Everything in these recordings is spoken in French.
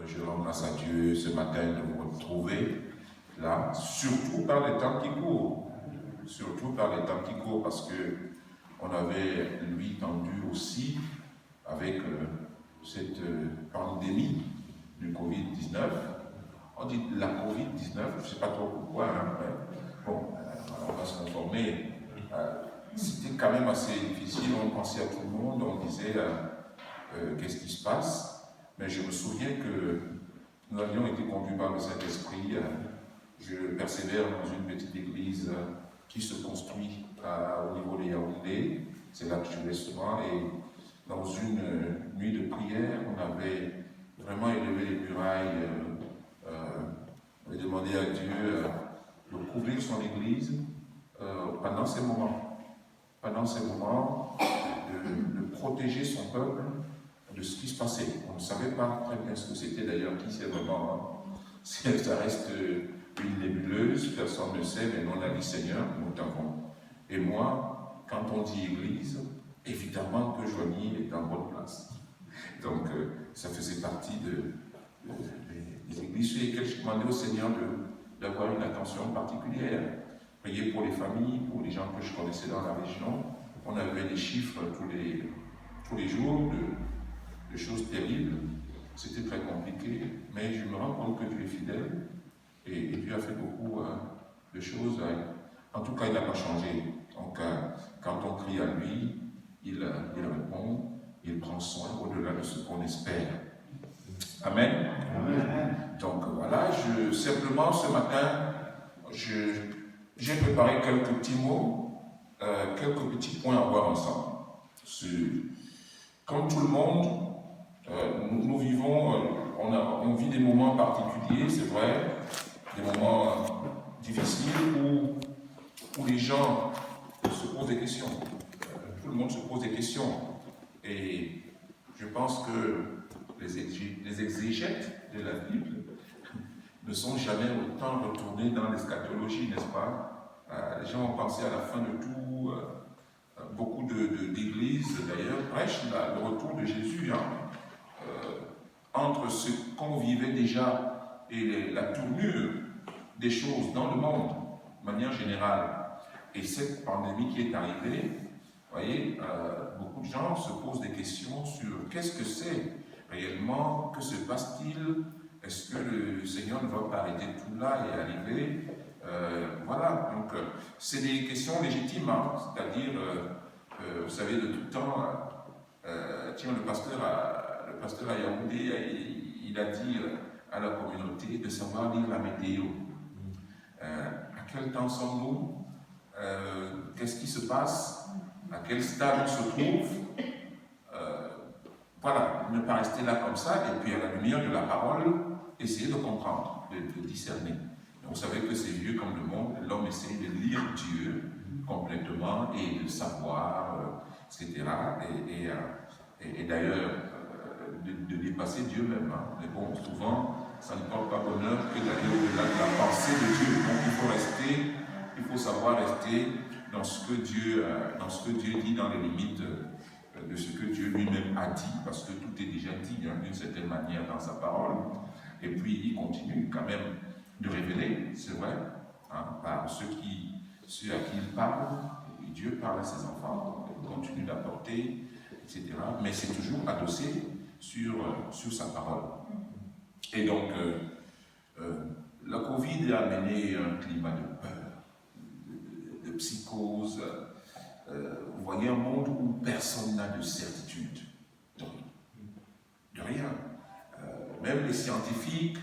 je rends grâce à Dieu ce matin de vous retrouver là, surtout par les temps qui courent. Surtout par les temps qui courent, parce que on avait, lui, tendu aussi avec cette pandémie du Covid-19. On dit la Covid-19, je ne sais pas trop pourquoi, hein, mais bon, on va se conformer. C'était quand même assez difficile, on pensait à tout le monde, on disait qu'est-ce qui se passe. Mais je me souviens que nous avions été conduits par le Saint-Esprit. Je persévère dans une petite église qui se construit au niveau de Yaoundé. C'est là que je vais souvent. Et dans une nuit de prière, on avait vraiment élevé les murailles, on avait demandé à Dieu de couvrir son église pendant ces moments. Pendant ces moments, de protéger son peuple de ce qui se passait. On ne savait pas très bien ce que c'était d'ailleurs, qui c'est vraiment. Ça reste une nébuleuse, personne ne sait, mais on a dit Seigneur, nous t'avons. Et moi, quand on dit Église, évidemment que Joigny est en bonne place. Donc, ça faisait partie des églises sur lesquelles je demandais au Seigneur d'avoir une attention particulière. Prier pour les familles, pour les gens que je connaissais dans la région. On avait des chiffres tous les jours de choses terribles. C'était très compliqué, mais je me rends compte que Dieu est fidèle. Et Dieu a fait beaucoup de choses. En tout cas, il n'a pas changé. Donc, quand on crie à lui, il répond, il prend soin au-delà de ce qu'on espère. Amen. Amen. Donc, voilà, simplement ce matin, j'ai préparé quelques petits mots, quelques petits points à voir ensemble. Comme tout le monde, nous vivons, on vit des moments particuliers, c'est vrai, des moments difficiles où les gens se posent des questions. Tout le monde se pose des questions. Et je pense que les exégètes de la Bible ne sont jamais autant retournés dans l'eschatologie, n'est-ce pas? Les gens ont pensé à la fin de tout. Beaucoup d'églises, d'ailleurs, prêchent le retour de Jésus. Entre ce qu'on vivait déjà et la tournure des choses dans le monde, de manière générale, et cette pandémie qui est arrivée, vous voyez, beaucoup de gens se posent des questions sur qu'est-ce que c'est réellement, que se passe-t-il, est-ce que le Seigneur ne va pas arrêter tout là et arriver? Voilà, donc c'est des questions légitimes, hein, c'est-à-dire, vous savez, de tout temps, tiens, le pasteur à Yaoundé, il a dit à la communauté de savoir lire la météo. À quel temps sommes-nous? Qu'est-ce qui se passe? À quel stade on se trouve? Voilà, ne pas rester là comme ça, et puis à la lumière de la parole, essayer de comprendre, de discerner. Vous savez que c'est vieux comme le monde, l'homme essaie de lire Dieu complètement et de savoir, etc. Et d'ailleurs, de dépasser Dieu même. Hein. Mais bon, souvent, ça ne porte pas bonheur que d'aller au-delà de la pensée de Dieu. Donc il faut savoir rester dans ce que Dieu dit, dans les limites de ce que Dieu lui-même a dit, parce que tout est déjà dit hein, d'une certaine manière dans sa parole. Et puis il continue quand même de révéler, c'est vrai, hein, par ceux à qui il parle, et Dieu parle à ses enfants, donc il continue d'apporter, etc. Mais c'est toujours adossé sur sa parole. Et donc, la Covid a amené un climat de peur, de psychose. Vous voyez un monde où personne n'a de certitude, de rien. Même les scientifiques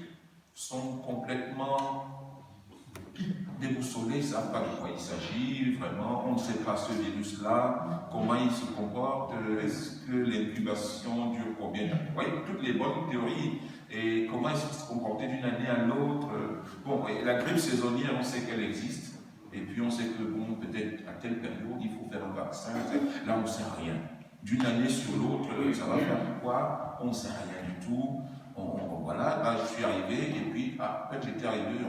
sont complètement déboussolés, ils ne savent pas de quoi il s'agit, vraiment, on ne sait pas ce virus-là, comment il se comporte, est-ce que l'incubation dure combien de temps? Vous voyez, toutes les bonnes théories, et comment il se comporter d'une année à l'autre. Bon, la grippe saisonnière, on sait qu'elle existe, et puis on sait que, bon, peut-être à telle période, il faut faire un vaccin, là on ne sait rien. D'une année sur l'autre, ça va faire quoi? On ne sait rien du tout. Voilà, là je suis arrivé, et puis, quand j'étais arrivé,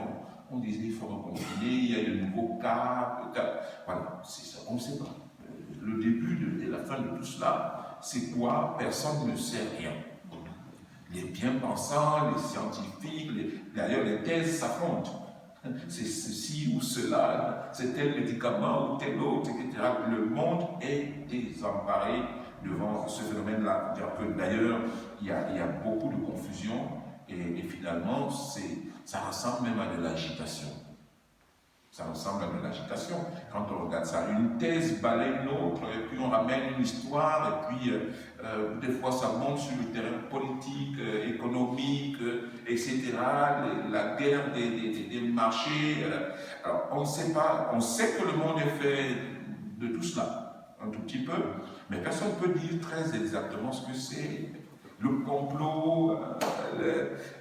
on disait il faut reconfiner, il y a de nouveaux cas, voilà, c'est ça, on ne sait pas. Le début et la fin de tout cela, c'est quoi? Personne ne sait rien. Les bien-pensants, les scientifiques, d'ailleurs les thèses s'affrontent. C'est ceci ou cela, c'est tel médicament ou tel autre, etc. Le monde est désemparé devant ce phénomène-là. D'ailleurs, il y a beaucoup de confusion et finalement, ça ressemble même à de l'agitation. Ça ressemble à de l'agitation. Quand on regarde ça, une thèse balaye une autre, et puis on ramène une histoire, et puis des fois ça monte sur le terrain politique, économique, etc. La guerre des marchés. Alors on ne sait pas, on sait que le monde est fait de tout cela, un tout petit peu, mais personne ne peut dire très exactement ce que c'est. Le complot,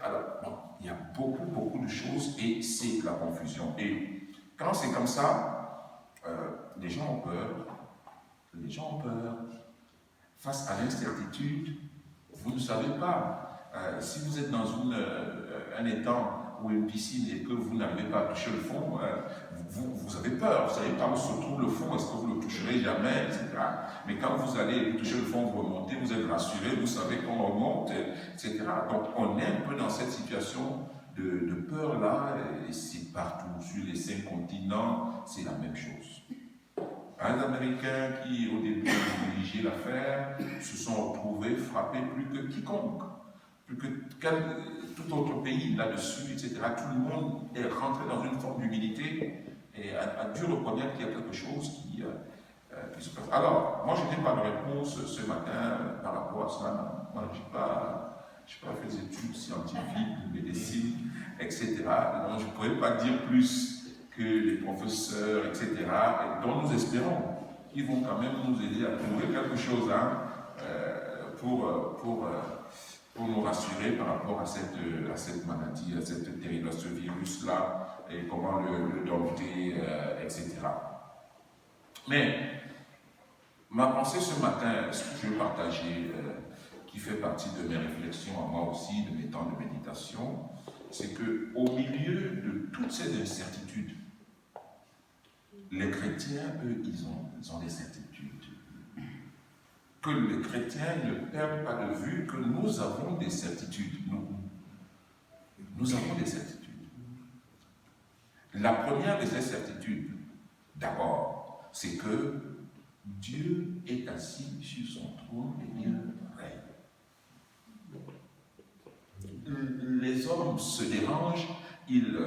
alors bon, il y a beaucoup de choses et c'est la confusion. Et quand c'est comme ça, les gens ont peur. Les gens ont peur. Face à l'incertitude, vous ne savez pas. Si vous êtes dans un étang ou une piscine et que vous n'arrivez pas à toucher le fond, vous avez peur. Vous ne savez pas où se trouve le fond, est-ce que vous le toucherez jamais, etc. Mais quand vous allez toucher le fond, vous remontez, vous êtes rassuré, vous savez qu'on remonte, etc. Donc on est un peu dans cette situation de peur là, et c'est partout, sur les 5 continents, c'est la même chose. Les Américains qui, au début, ont dirigé l'affaire, se sont retrouvés frappés plus que quiconque, plus que tout autre pays là-dessus, etc. Tout le monde est rentré dans une forme d'humilité et a dû reconnaître qu'il y a quelque chose qui se passe. Alors, moi, je n'ai pas de réponse ce matin par rapport à cela. Moi, je n'ai pas fait des études scientifiques, de médecine, etc. Donc, je ne pourrais pas dire plus que les professeurs, etc., et dont nous espérons qu'ils vont quand même nous aider à trouver quelque chose pour nous rassurer par rapport à cette maladie, à ce virus-là, et comment le dompter, etc. Mais ma pensée ce matin, ce que je veux partager, qui fait partie de mes réflexions à moi aussi, de mes temps de méditation, c'est qu'au milieu de toutes ces incertitudes, les chrétiens, eux, ils ont des certitudes. Que les chrétiens ne perdent pas de vue que nous avons des certitudes. Nous avons des certitudes. La première de ces certitudes, d'abord, c'est que Dieu est assis sur son trône et il règne. Les hommes se dérangent, ils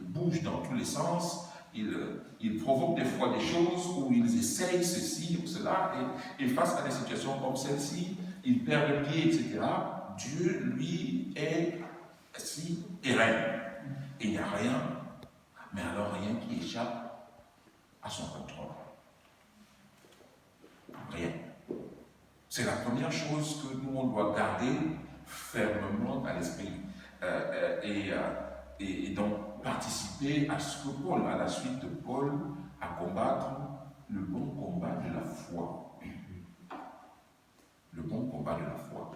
bougent dans tous les sens, ils provoquent des fois des choses où ils essayent ceci ou cela, et face à des situations comme celle-ci, ils perdent pied, etc. Dieu, lui, est assis et règne. Et il n'y a rien, mais alors rien qui échappe à son contrôle. Rien. C'est la première chose que nous, on doit garder fermement à l'esprit. Et donc participer à ce que Paul, à la suite de Paul, à combattre le bon combat de la foi. Le bon combat de la foi.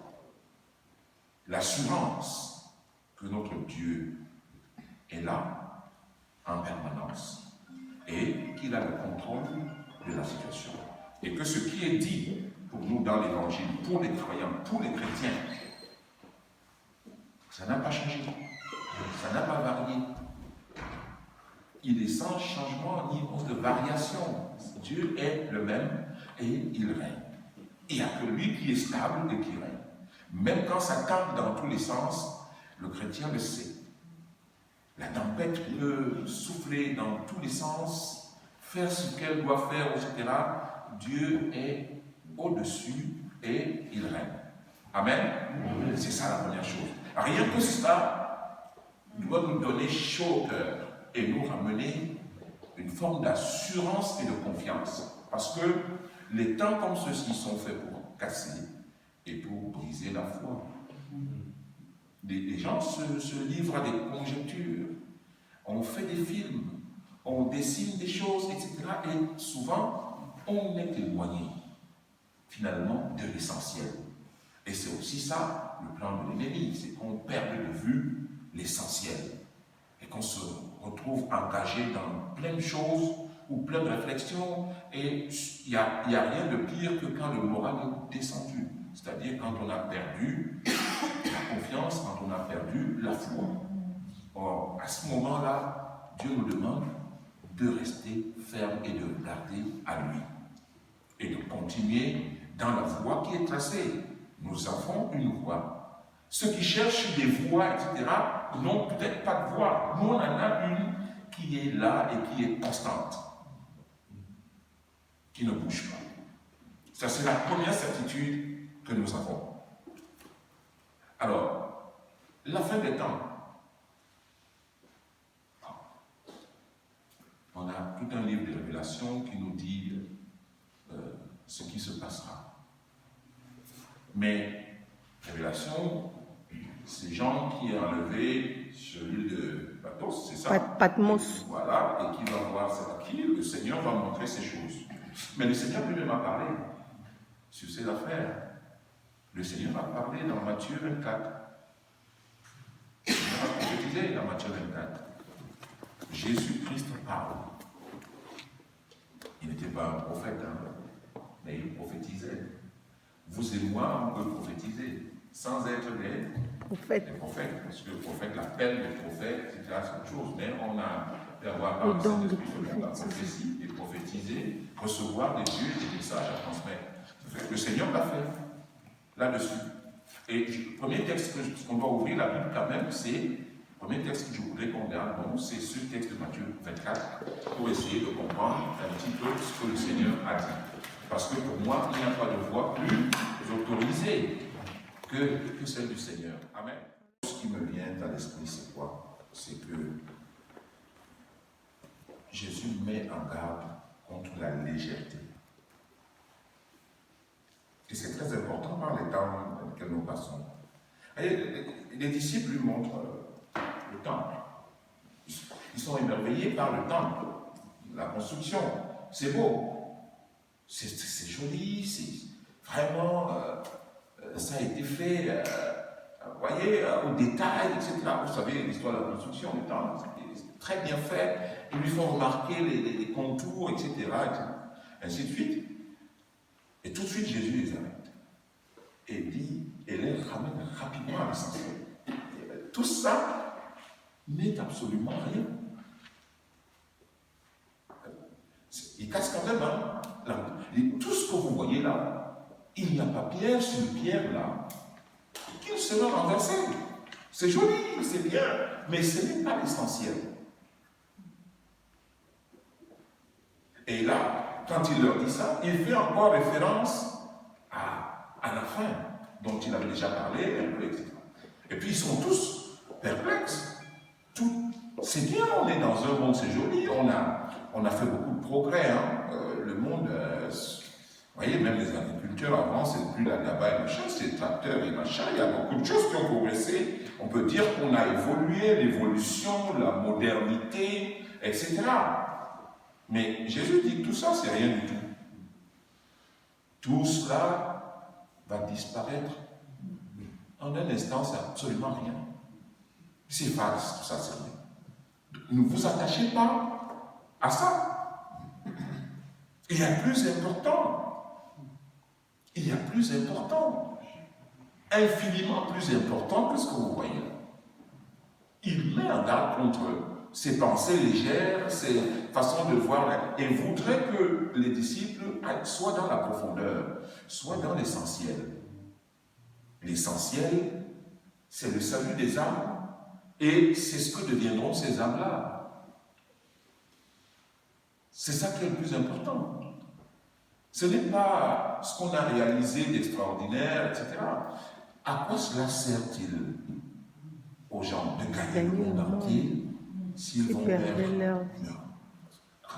L'assurance que notre Dieu est là en permanence et qu'il a le contrôle de la situation. Et que ce qui est dit pour nous dans l'Évangile, pour les croyants, pour les chrétiens, ça n'a pas changé, ça n'a pas varié. Il est sans changement ni cause de variation. Dieu est le même et il règne. Il n'y a que lui qui est stable et qui règne. Même quand ça campe dans tous les sens, le chrétien le sait. La tempête peut souffler dans tous les sens, faire ce qu'elle doit faire, etc. Dieu est au-dessus et il règne. Amen. C'est ça la première chose. Rien que cela doit nous donner chaud au cœur et nous ramener une forme d'assurance et de confiance. Parce que les temps comme ceux-ci sont faits pour casser et pour briser la foi. Les gens se livrent à des conjectures. On fait des films, on dessine des choses, etc. Et souvent, on est éloigné, finalement, de l'essentiel. Et c'est aussi ça, le plan de l'ennemi, c'est qu'on perde de vue l'essentiel. Et qu'on se retrouve engagé dans plein de choses ou plein de réflexions. Et il n'y a rien de pire que quand le moral est descendu. C'est-à-dire quand on a perdu la a perdu la foi. Or, à ce moment-là, Dieu nous demande de rester ferme et de regarder à lui. Et de continuer dans la voie qui est tracée. Nous avons une voie. Ceux qui cherchent des voies, etc., n'ont peut-être pas de voie. Nous, on en a une qui est là et qui est constante, qui ne bouge pas. Ça, c'est la première certitude que nous avons. Alors, la fin des temps. On a tout un livre de révélation qui nous dit ce qui se passera. Mais, révélation, c'est Jean qui a enlevé sur l'île de Patmos, c'est ça? Patmos. Voilà, et qui va voir ça. Qui le Seigneur va montrer ces choses. Mais le Seigneur lui-même a parlé sur ces affaires. Le Seigneur a parlé dans Matthieu 24. Il a prophétisé dans Matthieu 24. Jésus-Christ parle. Il n'était pas un prophète, hein, mais il prophétisait. Vous et moi, on peut prophétiser sans être des prophètes. Parce que le prophète l'appelle le prophète, etc. C'est autre chose. Mais on a pu avoir par le Saint-Esprit la prophétie et prophétiser, recevoir de Dieu des messages à transmettre. Le Seigneur l'a fait là-dessus. Et le premier texte qu'on doit ouvrir la Bible quand même, c'est le premier texte que je voudrais qu'on regarde, bon, c'est ce texte de Matthieu 24, pour essayer de comprendre un petit peu ce que le Seigneur a dit. Parce que pour moi, il n'y a pas de voie plus autorisée que celle du Seigneur. Amen. Ce qui me vient à l'esprit, c'est quoi? C'est que Jésus met en garde contre la légèreté. Et c'est très important par les temps dans lesquels nous passons. Les disciples lui montrent le temple. Ils sont émerveillés par le temple, la construction. C'est beau. C'est joli, c'est vraiment, ça a été fait, vous voyez, au détail, etc. Vous savez, l'histoire de la construction du temple, c'est très bien fait. Ils lui font remarquer les contours, etc., etc. Ainsi de suite. Et tout de suite, Jésus les arrête. Et dit, et les ramène rapidement à l'essentiel. Tout ça n'est absolument rien. Il casse quand même, hein. Tout ce que vous voyez là, il n'y a pas pierre sur pierre là, qui ne sera renversé. C'est joli, c'est bien, mais ce n'est pas l'essentiel. Et là, quand il leur dit ça, il fait encore référence à la fin, dont il avait déjà parlé, un peu, etc. Et puis ils sont tous perplexes. C'est bien, on est dans un monde, c'est joli, on a fait beaucoup de progrès, hein. Le monde, vous voyez, même les agriculteurs avant, c'est plus là-bas et machin, c'est tracteurs et machin, il y a beaucoup de choses qui ont progressé. On peut dire qu'on a évolué, l'évolution, la modernité, etc. Mais Jésus dit que tout ça, c'est rien du tout. Tout cela va disparaître. En un instant, c'est absolument rien. C'est false, tout ça, c'est rien. Ne vous attachez pas à ça. Il y a plus important. Il y a plus important. Infiniment plus important que ce que vous voyez. Il met en garde contre ses pensées légères, ses façons de voir, et voudrait que les disciples soient dans la profondeur, soient dans l'essentiel. L'essentiel, c'est le salut des âmes, et c'est ce que deviendront ces âmes-là. C'est ça qui est le plus important. Ce n'est pas ce qu'on a réalisé d'extraordinaire, etc. À quoi cela sert-il aux gens de gagner le monde entier s'ils vont perdre leur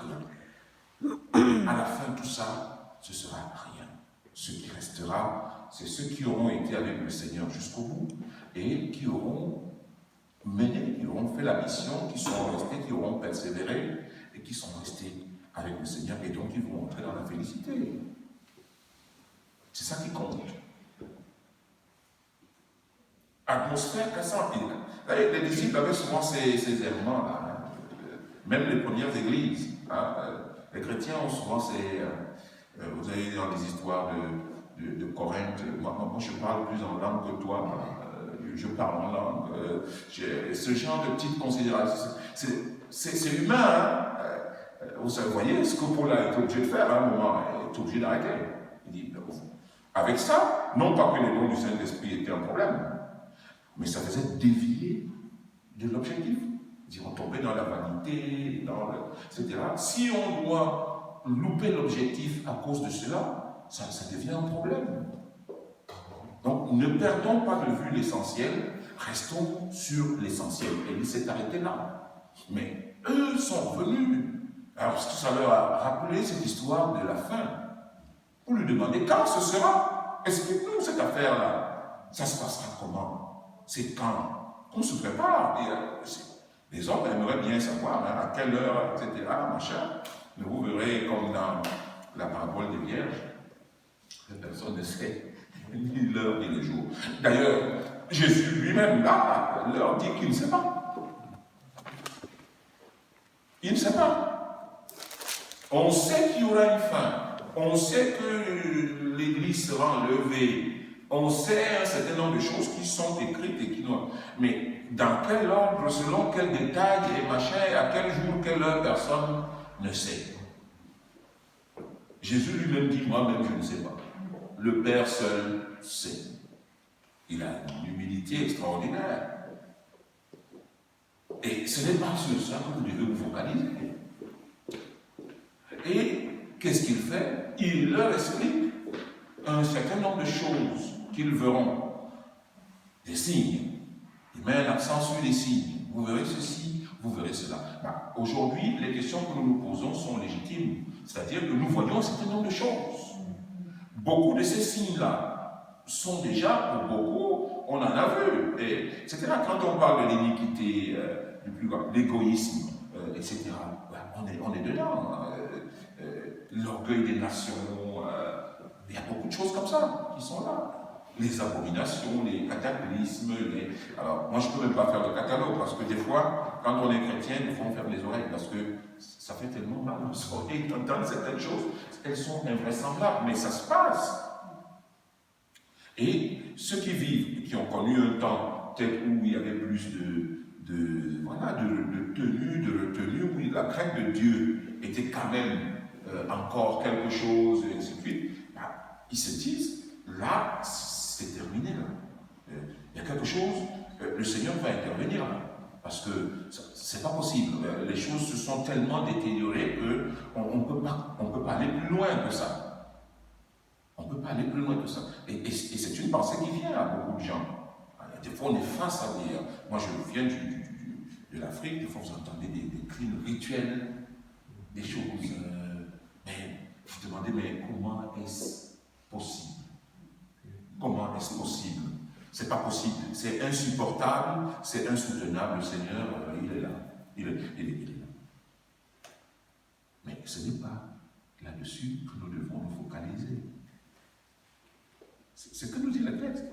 rien? À la fin, tout ça, ce sera rien. Ce qui restera, c'est ceux qui auront été avec le Seigneur jusqu'au bout et qui auront mené, qui auront fait la mission, qui seront restés, qui auront persévéré et qui sont restés avec le Seigneur et donc ils vont entrer dans la félicité. C'est ça qui compte. Atmosphère cassante. Les disciples avaient souvent ces errements-là. Hein. Même les premières églises. Hein. Les chrétiens ont souvent ces... vous avez dans les histoires de Corinthe, moi je parle plus en langue que toi. je parle en langue, ce genre de petites considérations, c'est humain. Hein? Vous voyez ce que Paul a été obligé de faire à un moment, il est obligé d'arrêter. Il dit, avec ça, non pas que les dons du Saint-Esprit étaient un problème, mais ça faisait dévier de l'objectif. On tombait dans la vanité, etc. Si on doit louper l'objectif à cause de cela, ça devient un problème. Donc, ne perdons pas de vue l'essentiel, restons sur l'essentiel. Et il s'est arrêté là. Mais eux sont revenus. Alors, tout ça leur a rappelé cette histoire de la fin. Pour lui demander quand ce sera. Explique-nous cette affaire-là. Ça se passera comment? C'est quand? On se prépare. Les hommes aimeraient bien savoir hein, à quelle heure, etc. Machin. Mais vous verrez, comme dans la parabole des vierges, personne ne sait ni l'heure ni le jour. D'ailleurs, Jésus lui-même, là, leur dit qu'il ne sait pas. Il ne sait pas. On sait qu'il y aura une fin. On sait que l'Église sera enlevée. On sait un certain nombre de choses qui sont écrites et qui n'ont... Mais dans quel ordre, selon quel détail et machin, à quel jour, quelle heure, personne ne sait. Jésus lui-même dit, moi-même, je ne sais pas. Le Père seul sait. Il a une humilité extraordinaire. Et ce n'est pas sur ça que vous devez vous focaliser. Et qu'est-ce qu'il fait? Il leur explique un certain nombre de choses qu'ils verront. Des signes. Il met un accent sur les signes. Vous verrez ceci, vous verrez cela. Aujourd'hui, les questions que nous nous posons sont légitimes. C'est-à-dire que nous voyons un certain nombre de choses. Beaucoup de ces signes-là sont déjà, pour beaucoup, on en a vu. Etc. Quand on parle de l'iniquité, l'égoïsme, etc., on est dedans. L'orgueil des nations, il y a beaucoup de choses comme ça qui sont là. Les abominations, les cataclysmes, Alors, moi, je ne peux même pas faire le catalogue, parce que des fois, quand on est chrétien, il faut fermer les oreilles, parce que ça fait tellement mal aux oreilles d'entendre certaines choses. Elles sont invraisemblables, mais ça se passe. Et ceux qui vivent, qui ont connu un temps, peut-être où il y avait plus de tenue, de retenue, où la crainte de Dieu était quand même encore quelque chose, et ainsi de suite, ils se disent, là, c'est terminé, là. Il y a quelque chose, le Seigneur va intervenir, là. Parce que c'est pas possible. Les choses se sont tellement détériorées qu'on ne peut pas aller plus loin que ça. On ne peut pas aller plus loin que ça. Et c'est une pensée qui vient à beaucoup de gens. Des fois, on est face à des... Moi, je viens de l'Afrique, des fois, vous entendez des cris rituels, des choses... mais vous demandez, mais comment est-ce possible? Comment est-ce possible? C'est pas possible, c'est insupportable, c'est insoutenable. Le Seigneur, il est là. Il est là. Mais ce n'est pas là-dessus que nous devons nous focaliser. C'est ce que nous dit le texte.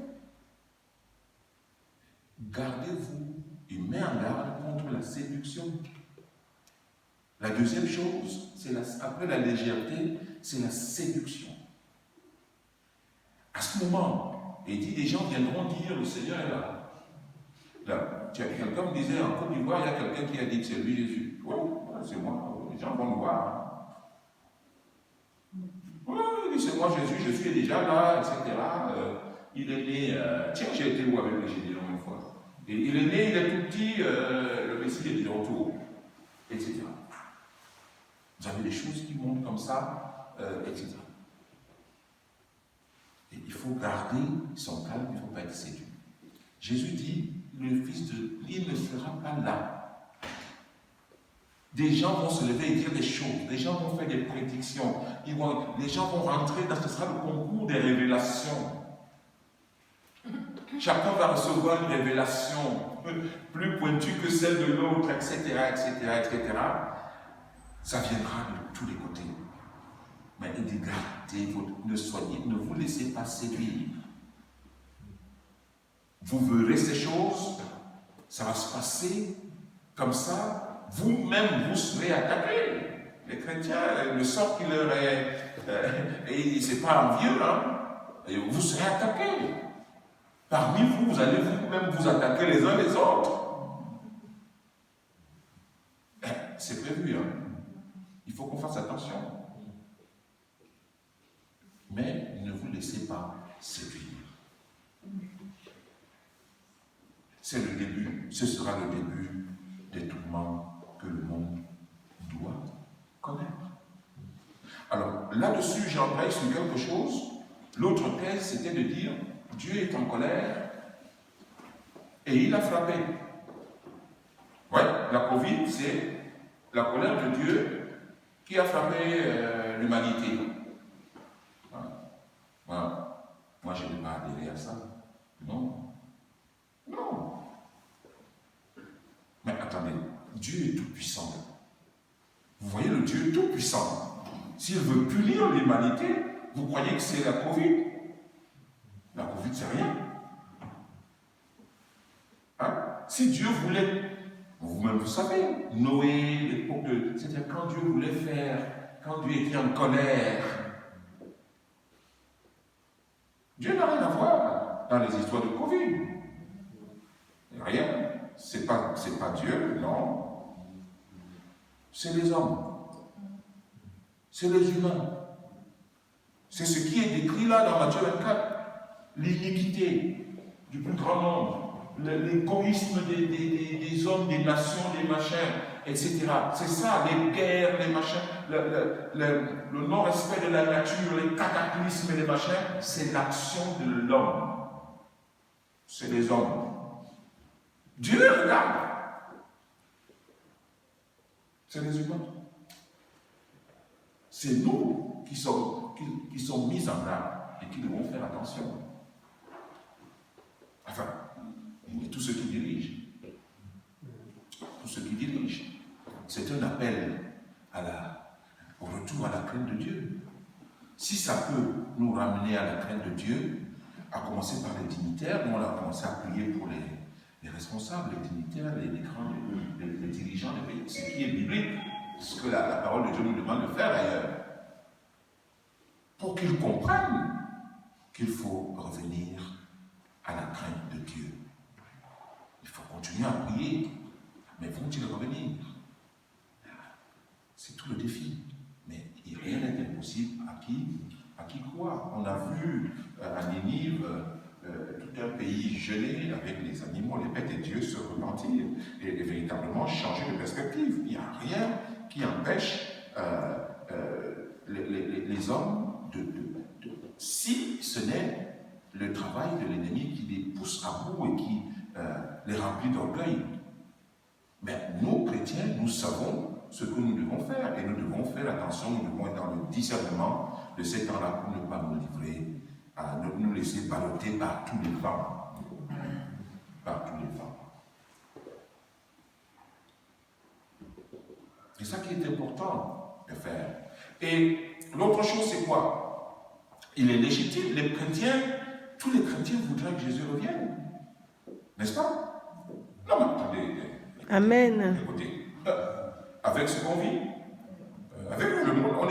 Gardez-vous et mets en garde contre la séduction. La deuxième chose, après la légèreté, c'est la séduction. À ce moment, il dit, des gens viendront dire, le Seigneur est là. Là, quelqu'un me disait, en Côte d'Ivoire, il y a quelqu'un qui a dit que c'est lui Jésus. Oui, c'est moi, les gens vont me voir. Oui, c'est moi Jésus, Jésus est déjà là, etc. Il est né, tiens, j'ai été où avec les Gédéons une fois. Et il est né, il est tout petit, le Messie est de retour, etc. Vous avez des choses qui montent comme ça, etc. Et il faut garder son calme, il ne faut pas être séduit. Jésus dit, le Fils de... Il ne sera pas là. Des gens vont se lever et dire des choses, des gens vont faire des prédictions, les gens vont rentrer, ce sera le concours des révélations. Chacun va recevoir une révélation plus pointue que celle de l'autre, etc., etc., etc. Ça viendra de tous les côtés. Mais il dit, gardez, ne vous laissez pas séduire. Vous verrez ces choses, ça va se passer comme ça, vous-même vous serez attaqués. Les chrétiens, le sort qui leur est, et c'est pas envieux, hein, et vous serez attaqués Parmi vous, vous allez vous-même vous attaquer les uns les autres. C'est prévu, hein. Il faut qu'on fasse attention. Mais ne vous laissez pas séduire. C'est le début, ce sera le début des tourments que le monde doit connaître. Alors, là-dessus, j'embraye sur quelque chose. L'autre thèse, c'était de dire, Dieu est en colère et il a frappé. Ouais, la Covid, c'est la colère de Dieu qui a frappé l'humanité. Voilà. Moi, je n'ai pas adhéré à ça. Non. Non. Mais attendez, Dieu est tout-puissant. Vous voyez le Dieu tout-puissant. S'il veut punir l'humanité, vous croyez que c'est la Covid? La Covid, c'est rien. Hein? Si Dieu voulait, vous-même vous savez, Noé, l'époque de... C'est-à-dire quand Dieu voulait faire, quand Dieu était en colère, Dieu n'a rien à voir dans les histoires de Covid. Rien. C'est pas Dieu, non. C'est les hommes. C'est les humains. C'est ce qui est décrit là dans Matthieu 24. L'iniquité du plus grand nombre, l'égoïsme des hommes, des nations, des machins, etc. C'est ça, les guerres, les machins, le non-respect de la nature, les cataclysmes et les machins, c'est l'action de l'homme. C'est les hommes. Dieu regarde. C'est les humains. C'est nous qui sommes mis en garde et qui devons faire attention. Enfin, et tous ceux qui dirigent. Tous ceux qui dirigent. C'est un appel au retour à la crainte de Dieu. Si ça peut nous ramener à la crainte de Dieu, à commencer par les dignitaires, nous on a commencé à prier pour les responsables, les dignitaires, les dirigeants des pays, ce qui est biblique, ce que la parole de Dieu nous demande de faire d'ailleurs, pour qu'ils comprennent qu'il faut revenir à la crainte de Dieu. Il faut continuer à prier, mais vont-ils revenir? C'est tout le défi. Mais rien n'est impossible à qui croit. On a vu à Ninive tout un pays gelé avec les animaux, les bêtes et Dieu se repentir et véritablement changer de perspective. Il n'y a rien qui empêche les hommes si ce n'est le travail de l'ennemi qui les pousse à bout et qui les remplit d'orgueil. Mais nous, chrétiens, nous savons ce que nous devons faire et nous devons faire attention, nous devons être dans le discernement de ces temps-là pour ne pas nous livrer, à ne nous laisser balloter par tous les vents. Par tous les vents. C'est ça qui est important de faire. Et l'autre chose, c'est quoi? Il est légitime, les chrétiens, tous les chrétiens voudraient que Jésus revienne. N'est-ce pas? Non, mais attendez. Amen. Écoutez, avec ce qu'on vit, avec le monde, on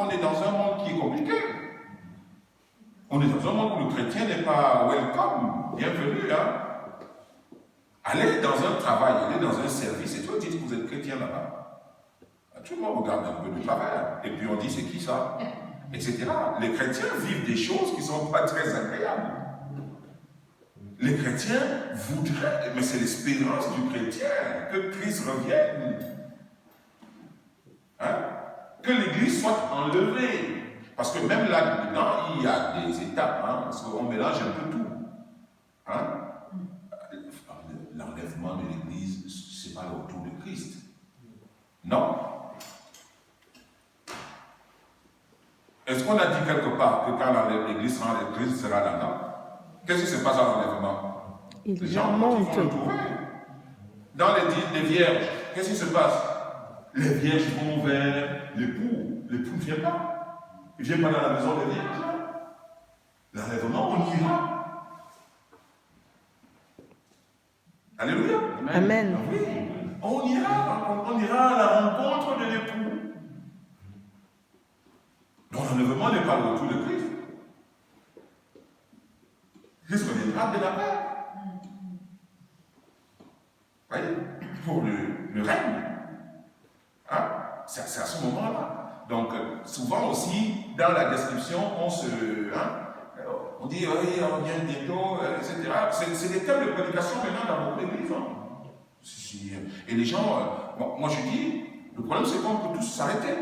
est dans un monde qui est compliqué. On est dans un monde où le chrétien n'est pas welcome, bienvenue. Hein? Allez dans un travail, allez dans un service, et toi, dites que vous êtes chrétien là-bas. Tout le monde regarde un peu de travers, et puis on dit c'est qui ça, etc. Les chrétiens vivent des choses qui ne sont pas très agréables. Les chrétiens voudraient, mais c'est l'espérance du chrétien, que Christ revienne. Hein? Que l'Église soit enlevée. Parce que même là-dedans, il y a des étapes, hein, parce qu'on mélange un peu tout. Hein? L'enlèvement de l'Église, ce n'est pas le retour de Christ. Non. Est-ce qu'on a dit quelque part que quand l'Église sera enlevée, Christ sera là-dedans? Qu'est-ce qui se passe à l'enlèvement? Les gens montent. Dans les vierges, qu'est-ce qui se passe? Les vierges vont vers l'époux. L'époux ne vient pas. Il ne vient pas dans la maison des vierges. L'enlèvement, on ira. Alléluia. Amen. Oui. On ira à la rencontre de l'époux. Donc l'enlèvement n'est pas le retour de Christ. Christ reviendra grade de la paix. Vous voyez, pour le règne. Hein? C'est à ce moment-là. Donc, souvent aussi, dans la description, on dit, oui, on vient bientôt, etc. C'est des thèmes de prédication maintenant dans beaucoup d'églises. Hein. Et les gens, moi je dis, le problème c'est qu'on peut tous s'arrêter.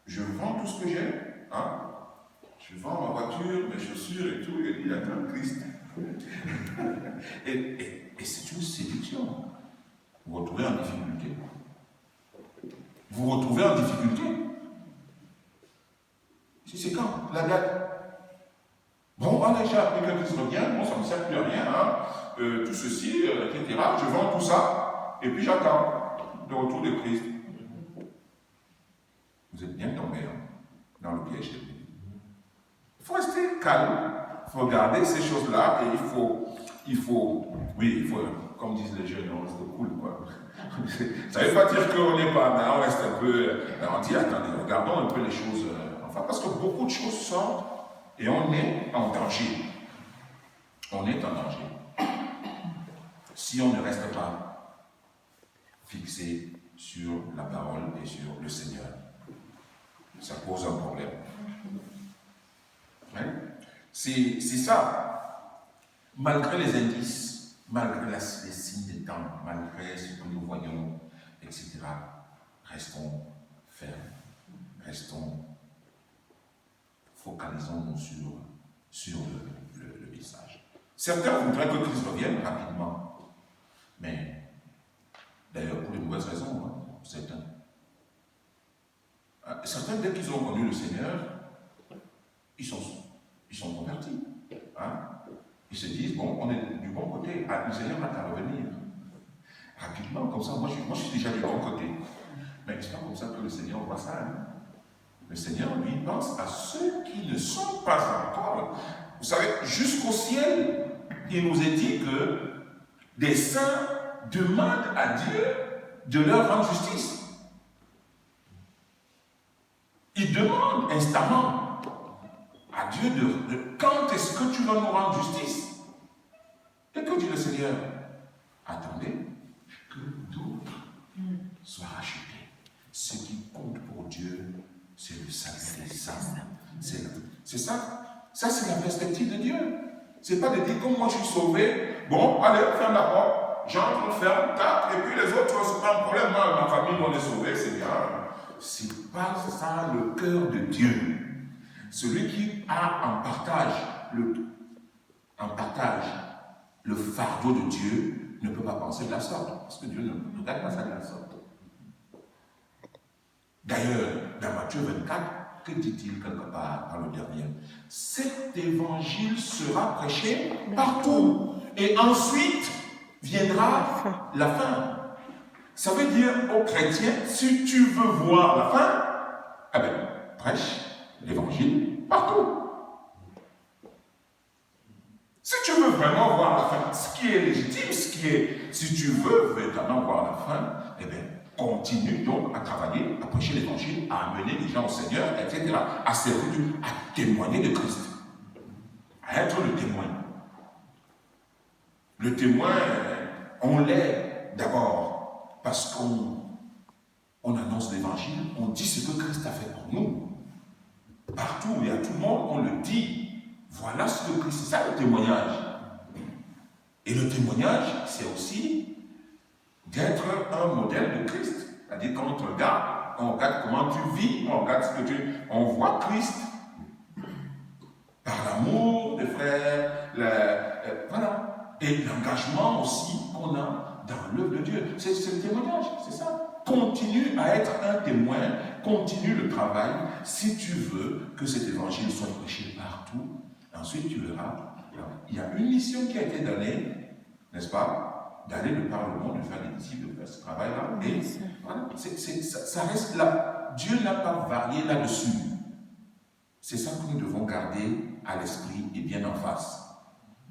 Je vends tout ce que j'ai. Hein? Je vends ma voiture, mes chaussures et tout, et il attend Christ. et c'est une séduction. Vous vous retrouvez en difficulté. Vous vous retrouvez en difficulté. C'est quand? La date. Bon, allez, j'ai appris que Christ revient, bon, ça ne me sert plus à rien, hein. Tout ceci, etc. Je vends tout ça, et puis j'attends le retour de Christ. Vous êtes bien tombé dans le piège. Il faut rester calme, il faut regarder ces choses-là, et il faut, comme disent les jeunes, on reste cool, quoi. Ça ne veut pas dire qu'on n'est pas, mais on reste un peu, on dit, attendez, regardons un peu les choses, parce que beaucoup de choses sortent, et on est en danger. On est en danger. Si on ne reste pas fixé sur la parole et sur le Seigneur, ça pose un problème. Hein? C'est ça. Malgré les indices, malgré les signes des temps, malgré ce que nous voyons, etc., restons fermes. Focalisons-nous sur le message. Certains voudraient que Christ revienne rapidement, mais d'ailleurs pour de mauvaises raisons, hein, certains. Certains, dès qu'ils ont connu le Seigneur, ils sont convertis. Hein? Ils se disent, bon, on est du bon côté, le Seigneur n'a qu'à revenir. Rapidement, comme ça, moi je suis déjà du bon côté. Mais c'est pas comme ça que le Seigneur voit ça. Hein? Le Seigneur, lui, pense à ceux qui ne sont pas encore. Vous savez, jusqu'au ciel, il nous est dit que des saints demandent à Dieu de leur rendre justice. Ils demandent instamment à Dieu de quand est-ce que tu vas nous rendre justice? Et que dit le Seigneur? Attendez que d'autres soient rachetés. Ce qui compte pour Dieu, c'est le salut des saints. C'est ça. Ça, c'est la perspective de Dieu. C'est pas de dire, comme moi je suis sauvé, bon, allez, ferme la porte, j'entre, ferme, tape, et puis les autres, c'est pas un problème, moi, ma famille, on est sauvé, c'est bien. C'est pas ça le cœur de Dieu. Celui qui a en partage le fardeau de Dieu ne peut pas penser de la sorte, parce que Dieu ne regarde pas ça de la sorte. D'ailleurs, dans Matthieu 24, que dit-il quelque part dans le dernier? Cet évangile sera prêché partout. Et ensuite viendra la fin. Ça veut dire aux chrétiens, si tu veux voir la fin, eh bien, prêche l'évangile partout. Si tu veux vraiment voir la fin, ce qui est légitime, si tu veux véritablement voir la fin, eh bien, continue donc à travailler, à prêcher l'évangile, à amener les gens au Seigneur, etc., à servir Dieu, à témoigner de Christ, à être le témoin. Le témoin, on l'est d'abord parce qu'on annonce l'évangile, on dit ce que Christ a fait pour nous. Partout et à tout le monde, on le dit. Voilà ce que Christ, c'est ça le témoignage. Et le témoignage, c'est aussi d'être un modèle de Christ. C'est-à-dire quand on te regarde, on regarde comment tu vis, on regarde ce que on voit Christ par l'amour des frères, voilà. Et l'engagement aussi qu'on a dans l'œuvre de Dieu. C'est le témoignage, c'est ça. Continue à être un témoin, continue le travail, si tu veux que cet évangile soit prêché partout. Ensuite, tu verras, il y a une mission qui a été donnée, n'est-ce pas, d'aller de par le monde, de faire des disciples, de faire ce travail-là. Et voilà, ça reste là. Dieu n'a pas varié là-dessus. C'est ça que nous devons garder à l'esprit et bien en face.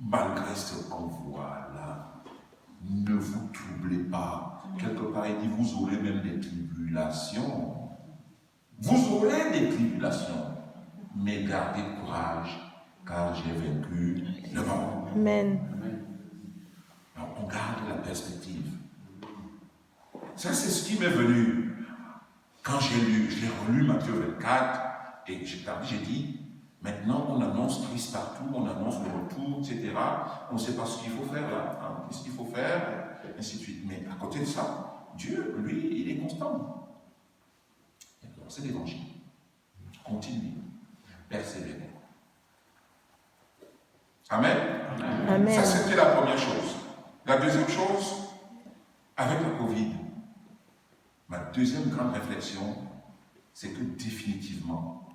Malgré ce qu'on voit là, ne vous troublez pas. Quelque part, il dit, vous aurez même des tribulations. Vous aurez des tribulations. Mais gardez courage. car j'ai vaincu le monde. Amen. Donc, on garde la perspective. Ça, c'est ce qui m'est venu. Quand j'ai relu Matthieu 24, et j'ai dit, maintenant on annonce Christ partout, on annonce le retour, etc. On ne sait pas ce qu'il faut faire là, hein, qu'est-ce qu'il faut faire, et ainsi de suite. Mais à côté de ça, Dieu, lui, il est constant. C'est l'évangile. Continue, persévérer. Amen. Amen. Ça, c'était la première chose. La deuxième chose, avec la Covid, ma deuxième grande réflexion, c'est que définitivement,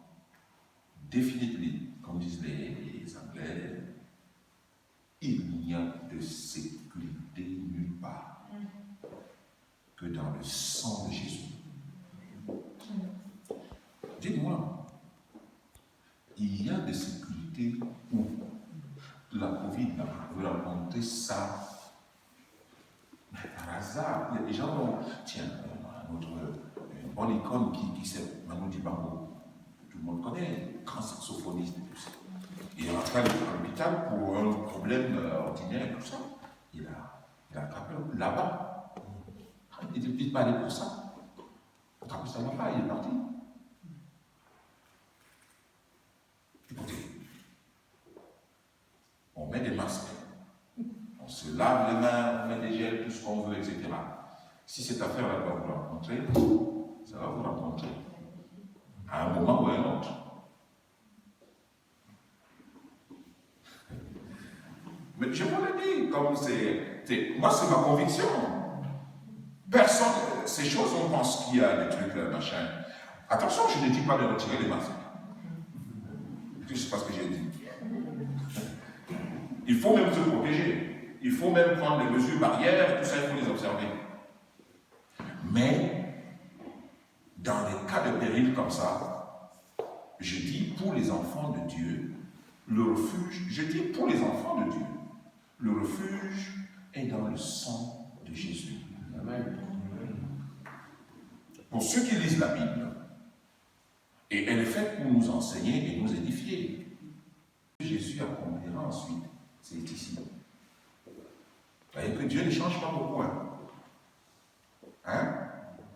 comme disent les Anglais, il n'y a de sécurité nulle part que dans le sang de Jésus. Dites-moi, il y a de sécurité où la Covid veut rencontrer ça par hasard. Il y a des gens qui ont, tiens, une bonne icône qui c'est Manu Dibango. Tout le monde connaît, grand saxophoniste et tout ça. Il est rentré à l'hôpital pour un problème ordinaire et tout ça. Il a attrapé là-bas. Il n'était pas allé pour ça. Il a attrapé ça là-bas, il est parti. Écoutez, on met des masques, on se lave les mains, on met des gels, tout ce qu'on veut, etc. Si cette affaire-là va vous rencontrer, ça va vous rencontrer. À un moment ou à un autre. Mais je vous l'ai dit, comme moi c'est ma conviction. Personne, ces choses, on pense qu'il y a des trucs, machin. Attention, je ne dis pas de retirer les masques. C'est pas ce que j'ai dit. Il faut même se protéger. Il faut même prendre des mesures barrières, tout ça, il faut les observer. Mais, dans les cas de péril comme ça, je dis pour les enfants de Dieu, le refuge, je dis pour les enfants de Dieu, le refuge est dans le sang de Jésus. Amen. Pour ceux qui lisent la Bible, et elle est faite pour nous enseigner et nous édifier. Jésus accomplira ensuite, c'est ici. Vous voyez que Dieu ne change pas beaucoup. Hein?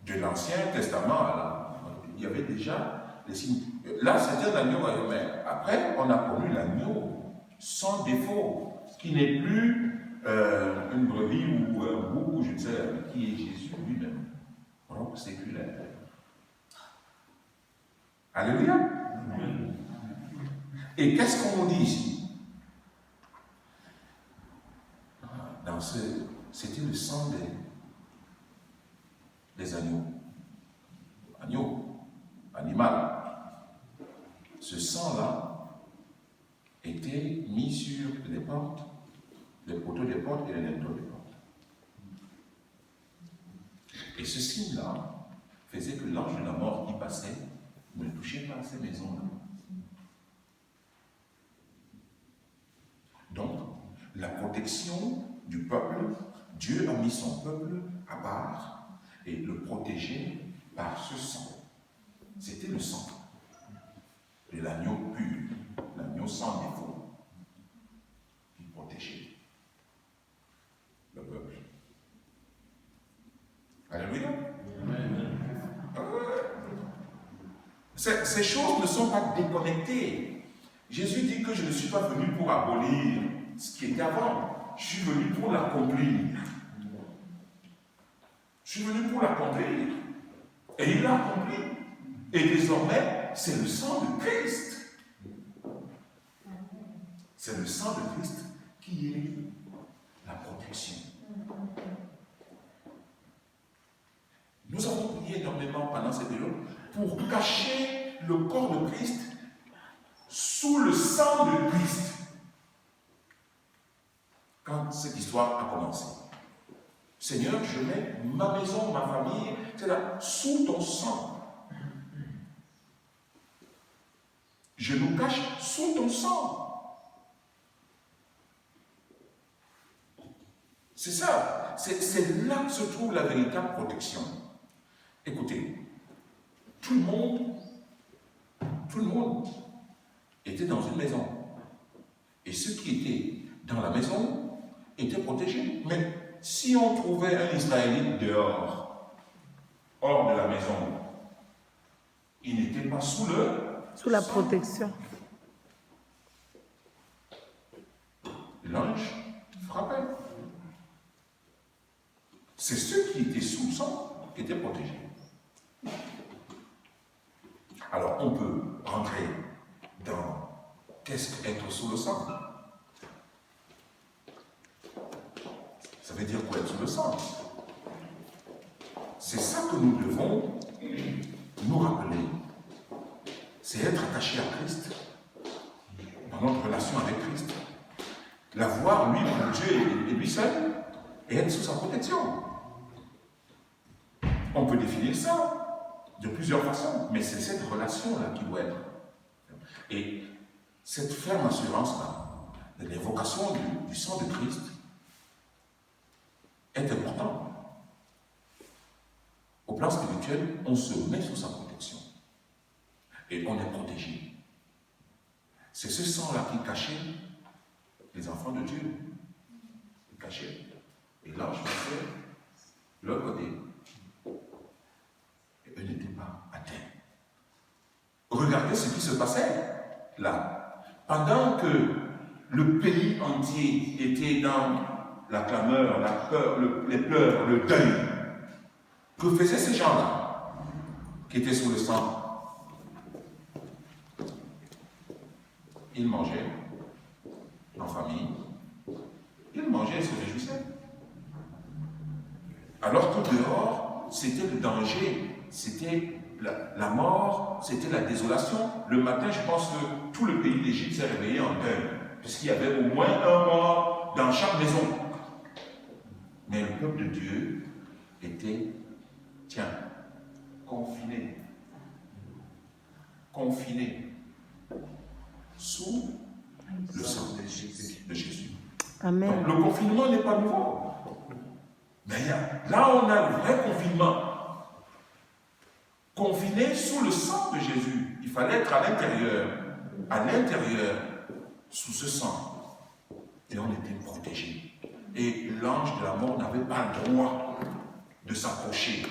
De l'Ancien Testament, là, il y avait déjà les signes. Là, c'était l'agneau, mais après, on a connu l'agneau sans défaut, qui n'est plus une brebis ou un bouc, ou je ne sais, qui est Jésus lui-même. Donc, séculaire. Alléluia. Et qu'est-ce qu'on nous dit ici? C'était le sang des agneaux. Agneaux, animal. Ce sang-là était mis sur les portes, les poteaux des portes et les linteaux des portes. Et ce signe-là faisait que l'ange de la mort qui passait ne touchait pas à ces maisons-là. Donc, la protection du peuple, Dieu a mis son peuple à part et le protégeait par ce sang. C'était le sang de l'agneau pur, l'agneau sans défaut, qui protégeait le peuple. Alléluia. Ces choses ne sont pas déconnectées. Jésus dit que je ne suis pas venu pour abolir ce qui était avant. Je suis venu pour l'accomplir. Je suis venu pour l'accomplir. Et il l'a accompli. Et désormais, c'est le sang de Christ. C'est le sang de Christ qui est la protection. Nous avons prié énormément pendant cette période pour cacher le corps de Christ sous le sang de Christ. Quand cette histoire a commencé, Seigneur, je mets ma maison, ma famille, c'est là, sous ton sang. Je nous cache sous ton sang. C'est ça. C'est là que se trouve la véritable protection. Écoutez, tout le monde était dans une maison. Et ceux qui étaient dans la maison étaient protégés. Mais si on trouvait un Israélite dehors, hors de la maison, il n'était pas sous la protection. L'ange frappait. C'est ceux qui étaient sous le sang qui étaient protégés. Alors on peut rentrer dans qu'est-ce qu'être sous le sang. Ça veut dire quoi être sous le sang? C'est ça que nous devons nous rappeler. C'est être attaché à Christ, dans notre relation avec Christ. La voir, lui, pour Dieu et lui seul, et être sous sa protection. On peut définir ça de plusieurs façons, mais c'est cette relation-là qui doit être. Et cette ferme assurance-là, de l'évocation du sang de Christ, est importante. Au plan spirituel, on se met sous sa protection. Et on est protégé. C'est ce sang-là qui cachait les enfants de Dieu. Il cachait. Et l'ange passait de l'autre côté. Et eux n'étaient pas atteints. Regardez ce qui se passait là. Pendant que le pays entier était dans la clameur, la peur, les pleurs, le deuil, que faisaient ces gens-là qui étaient sous le sang? Ils mangeaient en famille, ils mangeaient et se réjouissaient. Alors tout dehors, c'était le danger, c'était la mort, c'était la désolation. Le matin, je pense que tout le pays d'Égypte s'est réveillé en deuil, puisqu'il y avait au moins un mort dans chaque maison. Mais le peuple de Dieu était, confiné sous le sang de Jésus. Amen. Donc le confinement n'est pas nouveau. Mais là, on a le vrai confinement. Confiné sous le sang de Jésus. Il fallait être à l'intérieur, sous ce sang. Et on était protégé. Et l'ange de la mort n'avait pas le droit de s'approcher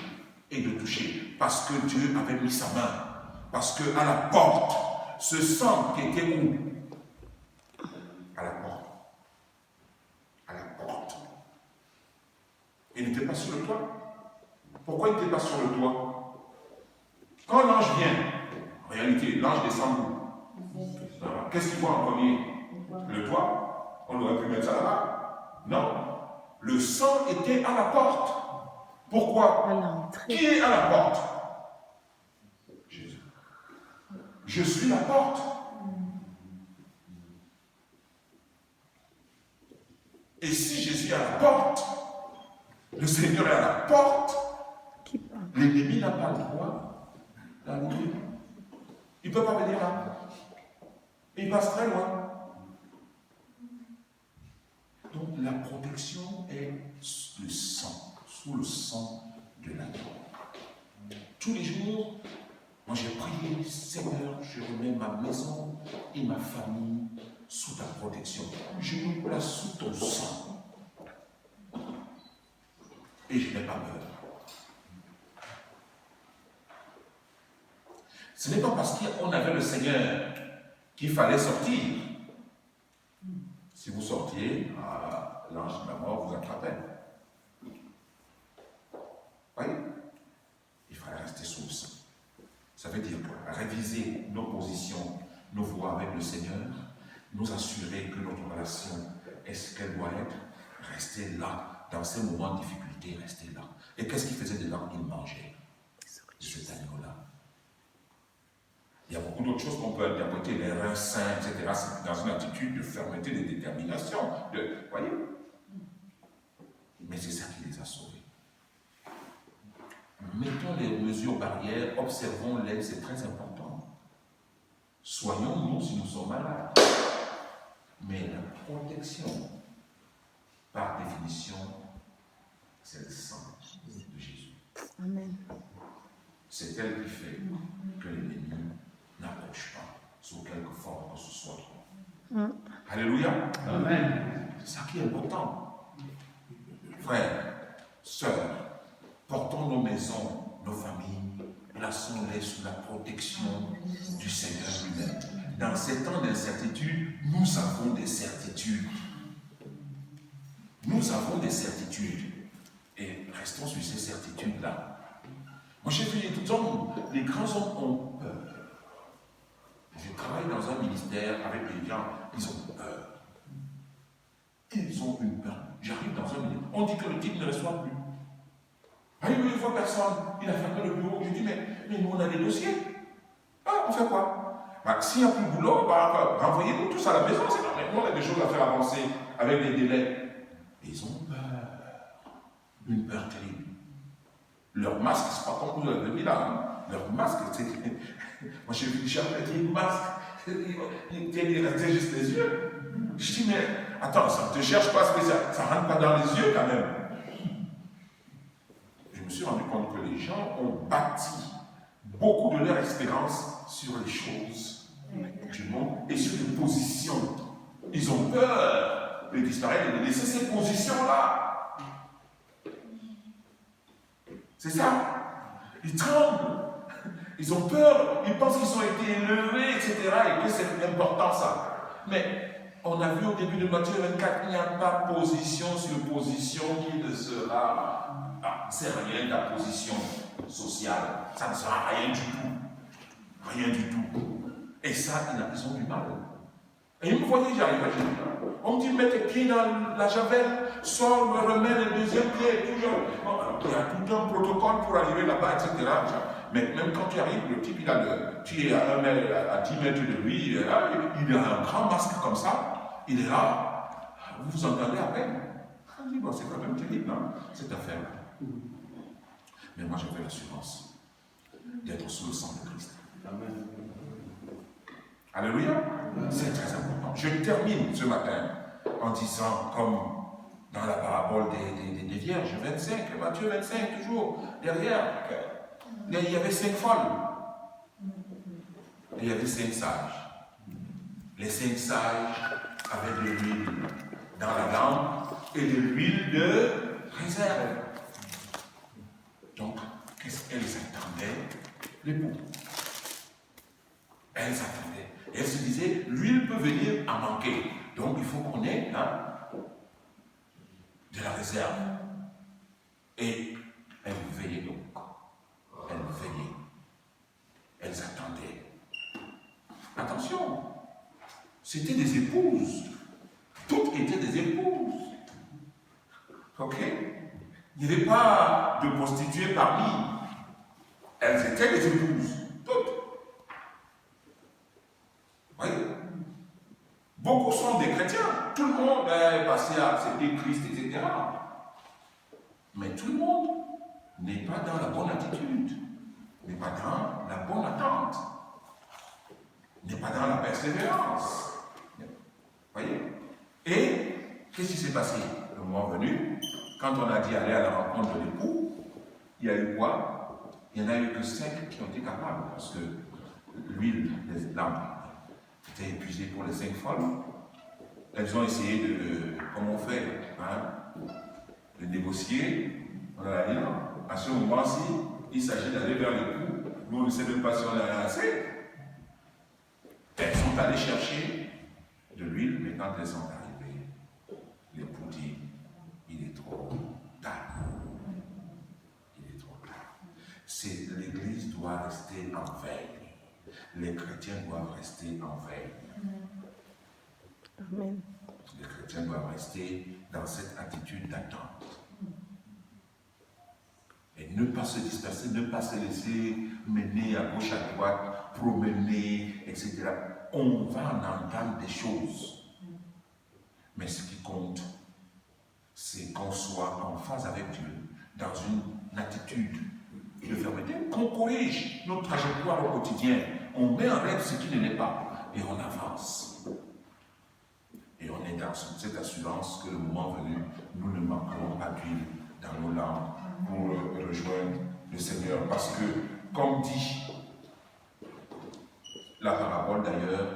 et de toucher. Parce que Dieu avait mis sa main. Parce qu'à la porte, ce sang qui était où? À la porte. À la porte. Il n'était pas sur le toit. Pourquoi il n'était pas sur le toit? Quand l'ange vient, en réalité, l'ange descend où? Qu'est-ce qu'il voit en premier? Le toit. On aurait pu mettre ça là-bas. Non. Le sang était à la porte. Pourquoi? À l'entrée. Qui est à la porte? Jésus. Je suis la porte. Et si Jésus est à la porte, le Seigneur est à la porte, l'ennemi n'a pas le droit d'arriver. Il ne peut pas venir là. Il passe très loin. Donc la protection est le sang, sous le sang de l'agneau. Tous les jours, moi j'ai prié, Seigneur, je remets ma maison et ma famille sous ta protection. Je me place sous ton sang. Et je n'ai pas peur. Ce n'est pas parce qu'on avait le Seigneur qu'il fallait sortir. Si vous sortiez, l'ange de la mort vous attrapait. Voyez? Il fallait rester sous le sang. Ça veut dire quoi? Réviser nos positions, nos voies avec le Seigneur, nous assurer que notre relation est ce qu'elle doit être, rester là, dans ces moments de difficulté, rester là. Et qu'est-ce qu'il faisait de là? Il mangeait de cet agneau-là. Il y a beaucoup d'autres choses qu'on peut interpréter, les reins sains, etc. C'est dans une attitude de fermeté, de détermination. Voyez? Mais c'est ça qui les a sauvés. Mettons les mesures barrières, observons-les, c'est très important. Soignons-nous si nous sommes malades. Mais la protection, par définition, c'est le sang de Jésus. Amen. C'est elle qui fait que l'ennemi n'approche pas sous quelque forme que ce soit. Alléluia. Amen. C'est ça qui est important. Frères, sœurs, portons nos maisons, nos familles, plaçons-les sous la protection du Seigneur lui-même. Dans ces temps d'incertitude, nous avons des certitudes. Nous avons des certitudes. Et restons sur ces certitudes-là. Moi, j'ai vu les grands hommes ont peur. Je travaille dans un ministère avec les gens, ils ont peur. Ils ont une peur. J'arrive dans un ministère, on dit que le type ne reçoit plus. Ah, il ne voit personne, il a fermé le bureau. Je dis, mais nous, on a des dossiers. Ah, on fait quoi? S'il n'y a plus de boulot, renvoyez-nous tous à la maison. C'est normal. Nous, on a des choses à faire avancer avec des délais. Ils ont peur. Une peur terrible. Leur masque, c'est pas comme vous l'avez mis là. Hein. Leur masque, c'est. Moi, j'ai vu jamais un masque. Il restait juste les yeux. Je dis, mais attends, ça ne te cherche pas spécial. Ça ne rentre pas dans les yeux quand même. Je me suis rendu compte que les gens ont bâti beaucoup de leur expérience sur les choses du monde et sur les positions. Ils ont peur de disparaître et de laisser ces positions-là. C'est ça. Ils tremblent. Ils ont peur. Ils pensent qu'ils ont été élevés, etc. Et que c'est important ça. Mais on a vu au début de Matthieu 24, il n'y a pas position sur position qui ne sera. C'est rien de la position sociale. Ça ne sera rien du tout. Rien du tout. Et ça, ils ont du mal. Et ils me voyaient, j'arrivais, on me dit, mets tes pieds dans la javel, sors, me remets le deuxième pied, toujours. Il y a tout un protocole pour arriver là-bas, etc. Mais même quand tu arrives, le type, tu es à 10 mètres de lui, il a un grand masque comme ça, il est là, vous vous entendez à peine. Je dis, bon, c'est quand même terrible, hein, cette affaire-là. Mais moi, j'avais l'assurance d'être sous le sang de Christ. Amen. Alléluia. C'est très important. Je termine ce matin en disant, comme dans la parabole des vierges, 25, Matthieu 25, toujours, derrière, il y avait 5 folles. Et il y avait 5 sages. Les 5 sages avaient de l'huile dans la lampe et de l'huile de réserve. Donc, qu'est-ce qu'elles attendaient? L'époux. Elles attendaient. Et elles se disaient, l'huile peut venir à manquer. Donc, il faut qu'on ait de la réserve. Et elles veillaient donc. Elles veillaient. Elles attendaient. Attention, c'était des épouses. Toutes étaient des épouses. Ok? Il n'y avait pas de prostituées parmi. Elles étaient des épouses. Toutes. Voyez? Beaucoup sont des chrétiens. Tout le monde est passé à accepter Christ, etc. Mais tout le monde n'est pas dans la bonne attitude, n'est pas dans la bonne attente, n'est pas dans la persévérance. Voyez? Et qu'est-ce qui s'est passé? Le moment venu, quand on a dit aller à la rencontre de l'époux, il y a eu quoi? Il n'y en a eu que 5 qui ont été capables, parce que l'huile des lampes était épuisée pour les 5 folles. Elles ont essayé de, comme on fait, de négocier. On a dit non. À ce moment-ci, il s'agit d'aller vers l'époux. Nous, on ne sait même pas si on a assez. Elles sont allées chercher de l'huile, mais quand elles sont arrivées, l'époux dit, il est trop tard. Il est trop tard. L'Église doit rester en veille. Les chrétiens doivent rester en veille. Amen. Les chrétiens doivent rester dans cette attitude d'attente. Et ne pas se disperser, ne pas se laisser mener à gauche, à droite, promener, etc. On va en entendre des choses. Mais ce qui compte, c'est qu'on soit en phase avec Dieu, dans une attitude de fermeté, qu'on corrige notre trajectoire au quotidien. On met en règle ce qui ne l'est pas et on avance. Et on est dans cette assurance que le moment venu, nous ne manquerons pas d'huile dans nos lampes pour rejoindre le Seigneur. Parce que, comme dit la parabole d'ailleurs,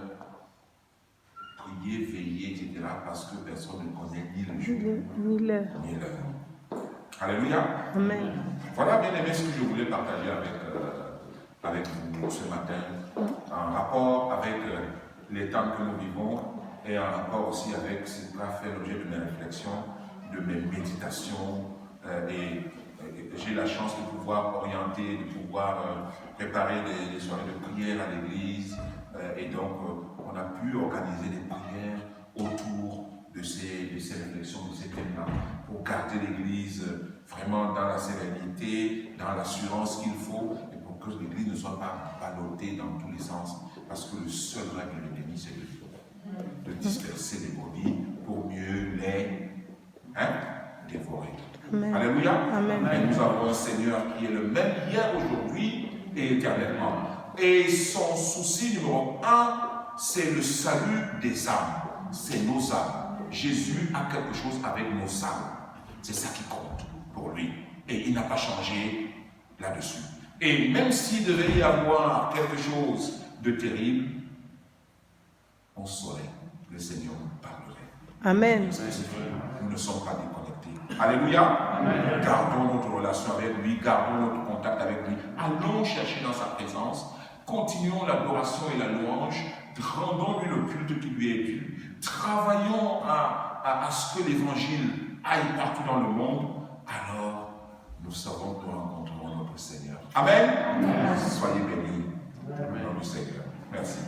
priez, veillez là parce que personne ne connaît ni le jour, Ni l'heure. ni l'heure. Alléluia. Amen. Voilà, bien aimé, ce que je voulais partager avec vous ce matin, en rapport avec les temps que nous vivons et en rapport aussi avec ce qui a fait l'objet de mes réflexions, de mes méditations. Et j'ai la chance de pouvoir orienter, de pouvoir préparer des soirées de prière à l'église. Et donc, on a pu organiser des prières autour de ces réflexions, de ces thèmes-là, pour garder l'église vraiment dans la sérénité, dans l'assurance qu'il faut, et pour que l'église ne soit pas ballottée dans tous les sens, parce que le seul règle de l'ennemi, c'est de disperser les brebis pour mieux les dévorer. Amen. Alléluia. Amen. Et nous avons un Seigneur qui est le même hier, aujourd'hui et éternellement. Et son souci numéro 1, c'est le salut des âmes. C'est nos âmes. Jésus a quelque chose avec nos âmes. C'est ça qui compte pour lui. Et il n'a pas changé là-dessus. Et même s'il devait y avoir quelque chose de terrible, on saurait que le Seigneur nous parlerait. Amen. Nous ne sommes pas déconnectés. Alléluia. Amen. Gardons notre relation avec lui, gardons notre contact avec lui. Allons chercher dans sa présence. Continuons l'adoration et la louange. Rendons-lui le culte qui lui est dû. Travaillons à ce que l'évangile aille partout dans le monde. Alors, nous savons que nous rencontrerons notre Seigneur. Amen. Amen. Soyez bénis. Au nom du Seigneur. Merci.